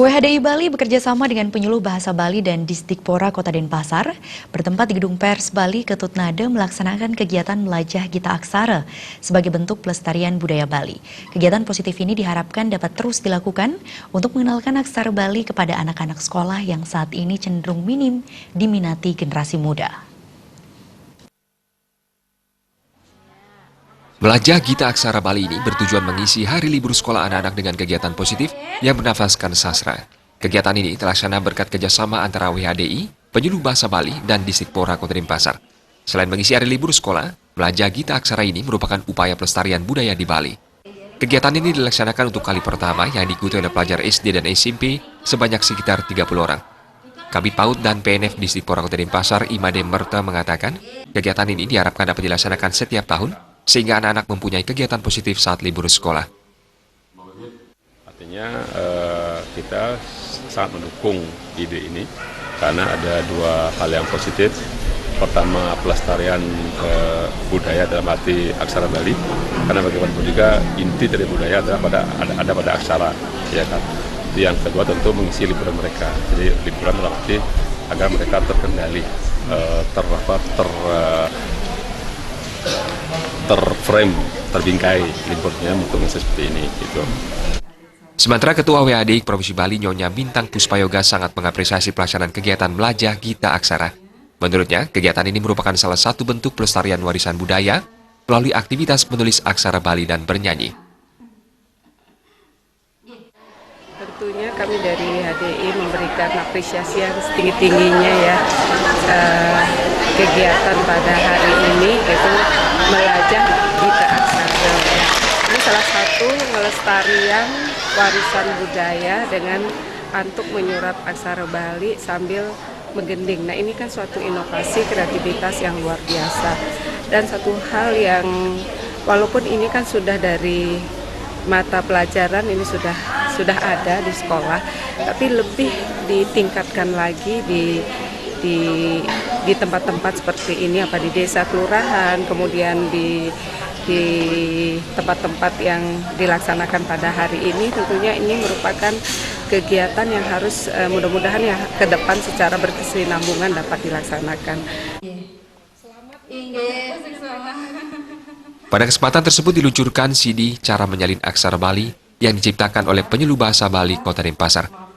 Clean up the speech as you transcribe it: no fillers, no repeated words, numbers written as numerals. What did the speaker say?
UHDI Bali bekerja sama dengan penyuluh bahasa Bali dan Disdikpora Kota Denpasar bertempat di Gedung Pers Bali Ketut Nade melaksanakan kegiatan Melajah Gita Aksara sebagai bentuk pelestarian budaya Bali. Kegiatan positif ini diharapkan dapat terus dilakukan untuk mengenalkan aksara Bali kepada anak-anak sekolah yang saat ini cenderung minim diminati generasi muda. Melajah Gita Aksara Bali ini bertujuan mengisi hari libur sekolah anak-anak dengan kegiatan positif yang bernafaskan sastra. Kegiatan ini terlaksana berkat kerjasama antara WHDI, penyuluh bahasa Bali, dan Disdikpora Kota Denpasar. Selain mengisi hari libur sekolah, Melajah Gita Aksara ini merupakan upaya pelestarian budaya di Bali. Kegiatan ini dilaksanakan untuk kali pertama yang diikuti oleh pelajar SD dan SMP sebanyak sekitar 30 orang. Kabid PAUD dan PNF Disdikpora Kota Denpasar, Imade Merta, mengatakan kegiatan ini diharapkan dapat dilaksanakan setiap tahun sehingga anak-anak mempunyai kegiatan positif saat libur sekolah. Artinya kita sangat mendukung ide ini karena ada dua hal yang positif. Pertama, pelestarian budaya dalam arti aksara Bali, karena bagaimanapun juga inti dari budaya adalah pada aksara, ya kan. Yang kedua tentu mengisi liburan mereka. Jadi liburan dalam arti agar mereka terkendali, terframe, terbingkai liburnya untuk seperti ini gitu. Sementara Ketua WHDI Provinsi Bali Nyonya Bintang Puspayoga sangat mengapresiasi pelaksanaan kegiatan Melajah Gita Aksara. Menurutnya, kegiatan ini merupakan salah satu bentuk pelestarian warisan budaya melalui aktivitas menulis aksara Bali dan bernyanyi. Tentunya kami dari HDI memberikan apresiasi yang setinggi-tingginya ya kegiatan pada hari ini, yaitu Melajah Gita Aksara. Ini salah satu melestarian warisan budaya dengan untuk menyurap aksara Bali sambil menggending. Nah, ini kan suatu inovasi kreativitas yang luar biasa. Dan satu hal yang walaupun ini kan sudah dari mata pelajaran, ini sudah ada di sekolah, tapi lebih ditingkatkan lagi di tempat-tempat seperti ini, apa di desa kelurahan, kemudian di tempat-tempat yang dilaksanakan pada hari ini. Tentunya ini merupakan kegiatan yang harus mudah-mudahan ya ke depan secara berkesinambungan dapat dilaksanakan. Pada kesempatan tersebut diluncurkan CD Cara Menyalin Aksara Bali yang diciptakan oleh penyuluh bahasa Bali Kota Denpasar.